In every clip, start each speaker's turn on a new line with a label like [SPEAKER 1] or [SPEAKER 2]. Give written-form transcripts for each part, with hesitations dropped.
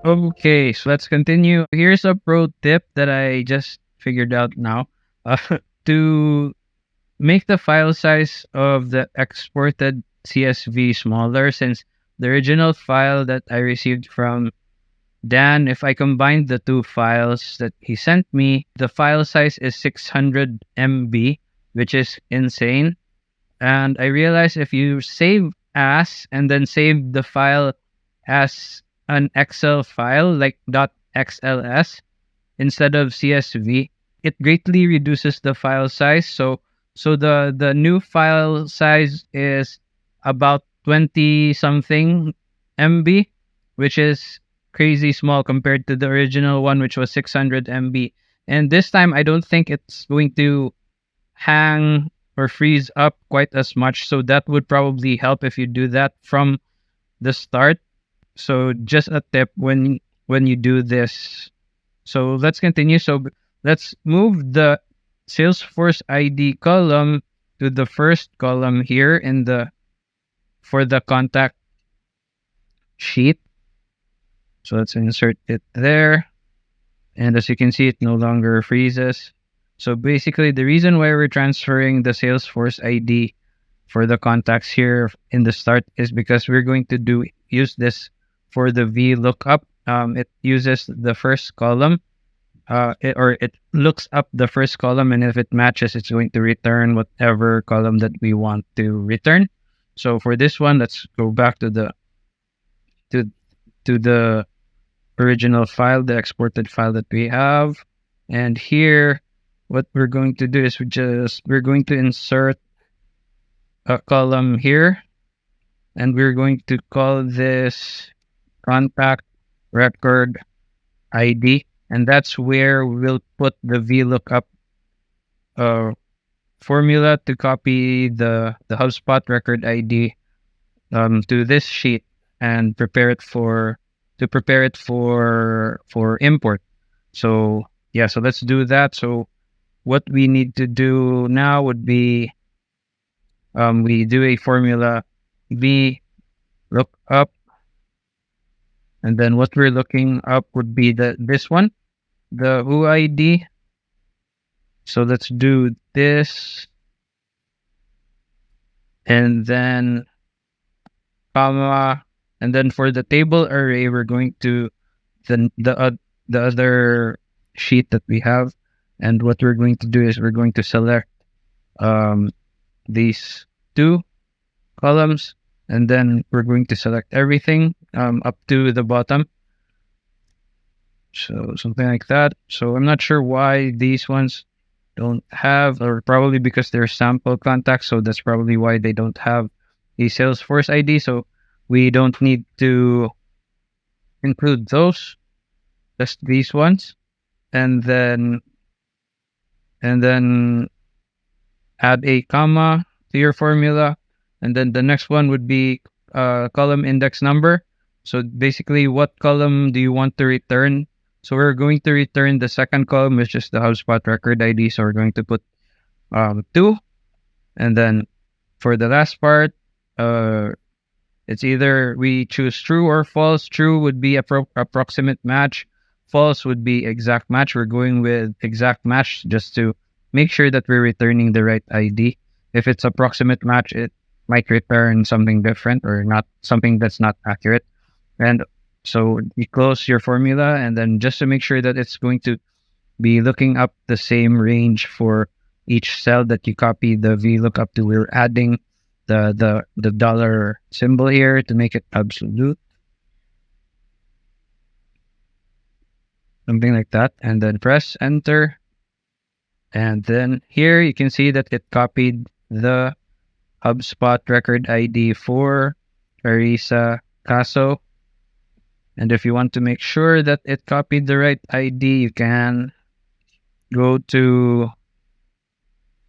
[SPEAKER 1] Okay, so let's continue. Here's a pro tip that I just figured out now. To make the file size of the exported CSV smaller, since the original file that I received from Dan, if I combine the two files that he sent me, the file size is 600 MB, which is insane. And I realized if you save as and then save the file as an Excel file like .xls instead of CSV, it greatly reduces the file size. So the new file size is about 20 something MB, which is crazy small compared to the original one, which was 600 MB. And this time I don't think it's going to hang or freeze up quite as much. So that would probably help if you do that from the start. So just a tip when you do this. So let's continue. So let's move the Salesforce ID column to the first column here in the for the contact sheet. So let's insert it there. And as you can see, it no longer freezes. So basically, the reason why we're transferring the Salesforce ID for the contacts here in the start is because we're going to use this for the VLOOKUP. It uses the first column, it looks up the first column, and if it matches, it's going to return whatever column that we want to return. So for this one, let's go back to to the original file, the exported file that we have. And here, what we're going to do is we're going to insert a column here, and we're going to call this contact record ID, and that's where we'll put the VLOOKUP formula to copy the HubSpot record ID to this sheet and prepare it for import. So yeah, so let's do that. So what we need to do now would be we do a formula VLOOKUP, and then what we're looking up would be this one, the who ID. So let's do this, and then comma, and then for the table array, we're going to the other sheet that we have, and what we're going to do is we're going to select these two columns, and then we're going to select everything up to the bottom. So something like that. So I'm not sure why these ones don't have, or probably because they're sample contacts. So that's probably why they don't have a Salesforce ID. So we don't need to include those, just these ones, and then add a comma to your formula, and then the next one would be column index number. So basically, what column do you want to return? So we're going to return the second column, which is the HubSpot record ID. So we're going to put 2, and then for the last part, it's either we choose true or false. True would be approximate match. False would be exact match. We're going with exact match just to make sure that we're returning the right ID. If it's approximate match, it might return something different or not, something that's not accurate. And so you close your formula, and then just to make sure that it's going to be looking up the same range for each cell that you copy the VLOOKUP to, we're adding the dollar symbol here to make it absolute. Something like that, and then press enter. And then here you can see that it copied the HubSpot record ID for Carissa Caso. And if you want to make sure that it copied the right ID, you can go to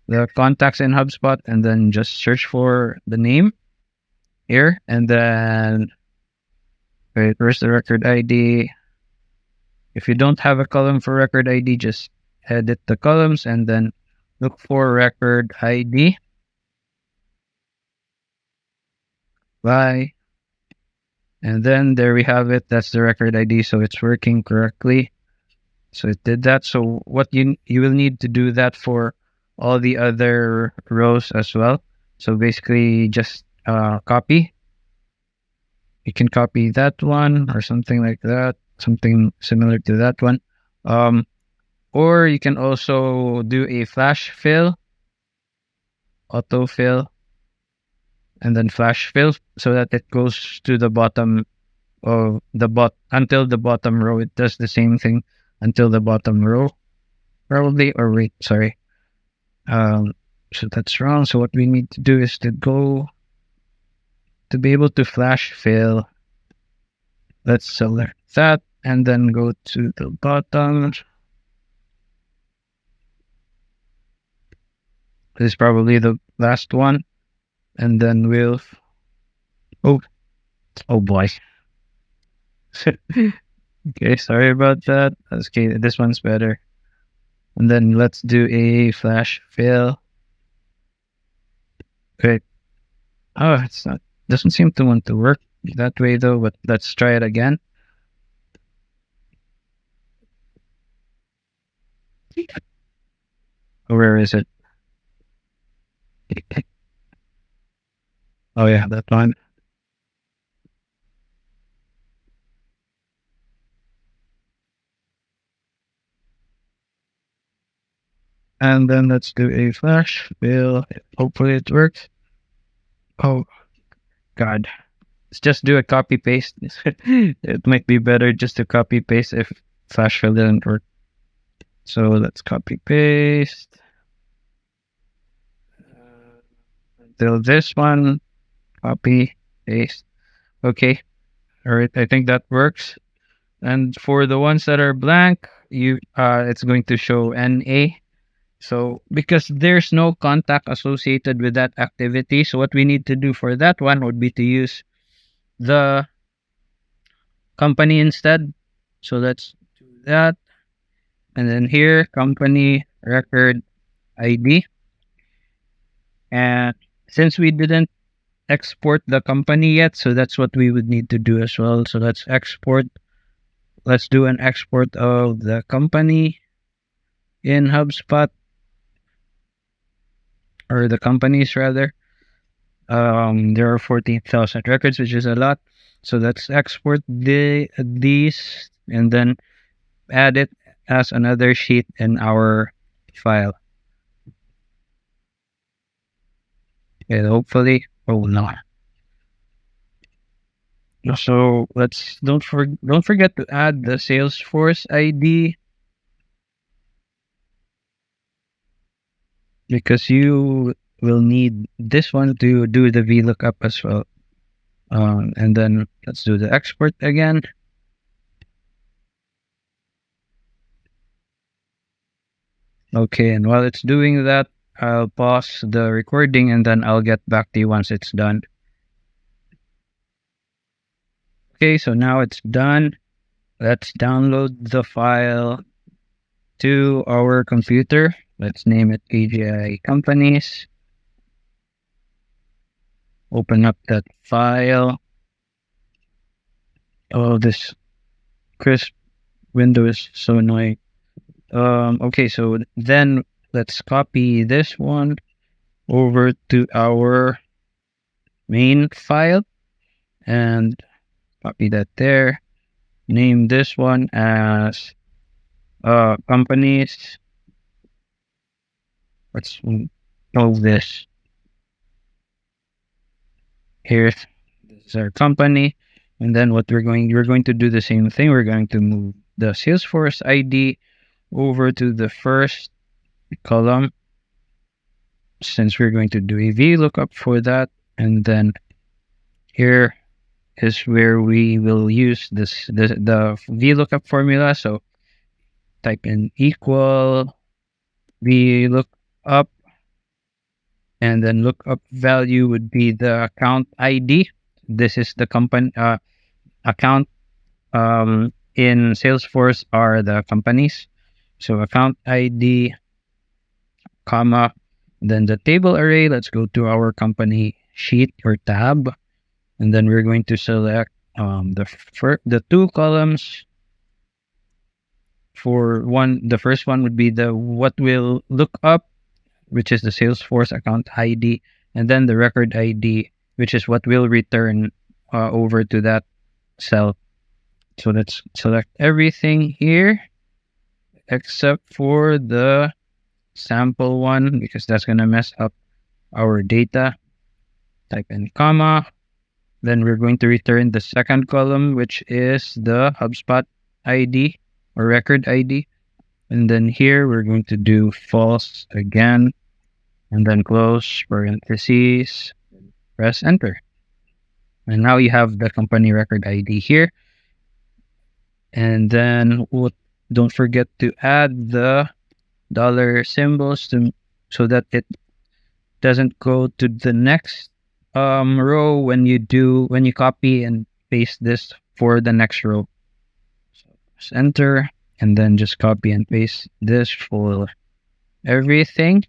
[SPEAKER 1] the contacts in HubSpot and then just search for the name here. And then, wait, where's the record ID? If you don't have a column for record ID, just edit the columns and then look for record ID by, And then there we have it. That's the record ID. So it's working correctly. So it did that. So what you will need to do that for all the other rows as well. So basically just copy. You can copy that one or something like that, something similar to that one. Or you can also do a flash fill, autofill, and then flash fill so that it goes to the bottom of the until the bottom row. It does the same thing until the bottom row, probably. Or wait, sorry. So that's wrong. So what we need to do is to go to be able to flash fill. Let's select that and then go to the bottom. This is probably the last one. And then we'll, oh boy. Okay, sorry about that. Okay, this one's better. And then let's do a flash fill. Okay. Oh, it's not, doesn't seem to want to work that way though, but let's try it again. Where is it? Oh yeah, that one. And then let's do a flash fill. Hopefully it works. Oh God. Let's just do a copy paste. It might be better just to copy paste if flash fill didn't work. So let's copy paste. Until this one. Copy paste. Okay. All right. I think that works. And for the ones that are blank, it's going to show NA. So because there's no contact associated with that activity, so what we need to do for that one would be to use the company instead. So let's do that. And then here, company record ID. And since we didn't export the company yet, so that's what we would need to do as well. So let's export. Let's do an export of the company in HubSpot, or the companies rather. There are 14,000 records, which is a lot. So let's export these and then add it as another sheet in our file. And hopefully, oh no. So let's don't forget to add the Salesforce ID, because you will need this one to do the VLOOKUP as well. And then let's do the export again. Okay, and while it's doing that, I'll pause the recording and then I'll get back to you once it's done. Okay, so now it's done. Let's download the file to our computer. Let's name it AGI Companies. Open up that file. Oh, this crisp window is so annoying. Okay, so then let's copy this one over to our main file and copy that there. Name this one as companies. Let's move this. Here, this is our company. And then we're going to do the same thing. We're going to move the Salesforce ID over to the first column, since we're going to do a VLOOKUP for that. And then here is where we will use the VLOOKUP formula. So type in equal VLOOKUP, and then lookup value would be the account ID. This is the company account in Salesforce are the companies. So account ID, comma, then the table array. Let's go to our company sheet or tab, and then we're going to select the two columns for the first one would be the what will look up, which is the Salesforce account ID, and then the record ID, which is what will return over to that cell. So let's select everything here except for the sample one because that's gonna mess up our data. Type in comma. Then we're going to return the second column, which is the HubSpot ID or record ID. And then here we're going to do false again, and then close parentheses, press enter. And now you have the company record ID here. And then don't forget to add the dollar symbols so that it doesn't go to the next row when you copy and paste this for the next row. So press enter and then just copy and paste this for everything.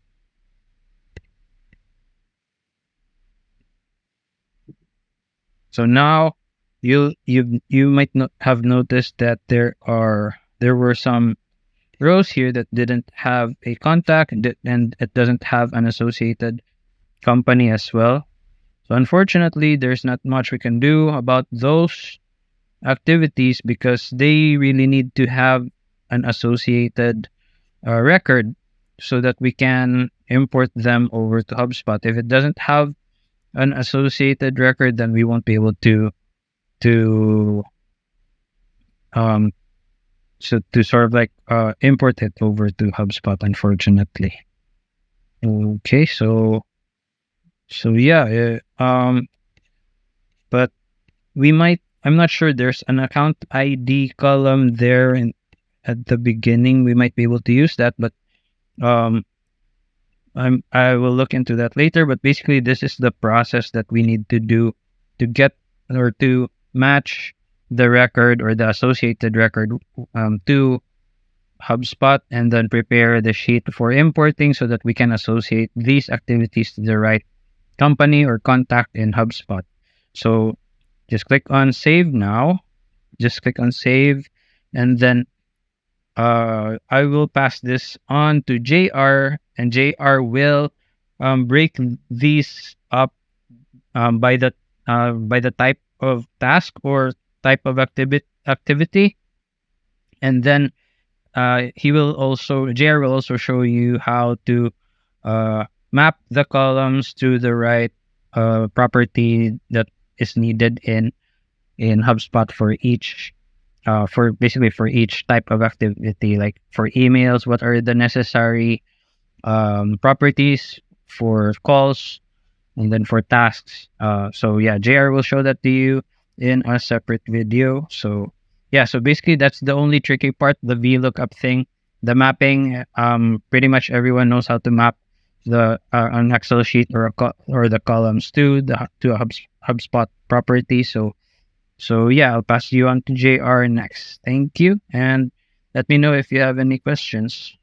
[SPEAKER 1] So now you might not have noticed that there were some rows here that didn't have a contact and it doesn't have an associated company as well. So unfortunately, there's not much we can do about those activities because they really need to have an associated record so that we can import them over to HubSpot. If it doesn't have an associated record, then we won't be able to sort of like import it over to HubSpot, unfortunately. Okay, so yeah, but I'm not sure, there's an account ID column there at the beginning. We might be able to use that, but I will look into that later. But basically, this is the process that we need to do to get or to match the record or the associated record to HubSpot, and then prepare the sheet for importing so that we can associate these activities to the right company or contact in HubSpot. So just click on save now. Just click on save, and then I will pass this on to JR, and JR will break these up by the type of task or type of activity, and then JR will also show you how to map the columns to the right property that is needed in HubSpot for each for each type of activity. Like for emails, what are the necessary properties for calls, and then for tasks. So yeah, JR will show that to you in a separate video. So yeah, so basically that's the only tricky part, the VLOOKUP thing. The mapping, pretty much everyone knows how to map an Excel sheet or the columns to a HubSpot property. So yeah, I'll pass you on to JR next. Thank you, and let me know if you have any questions.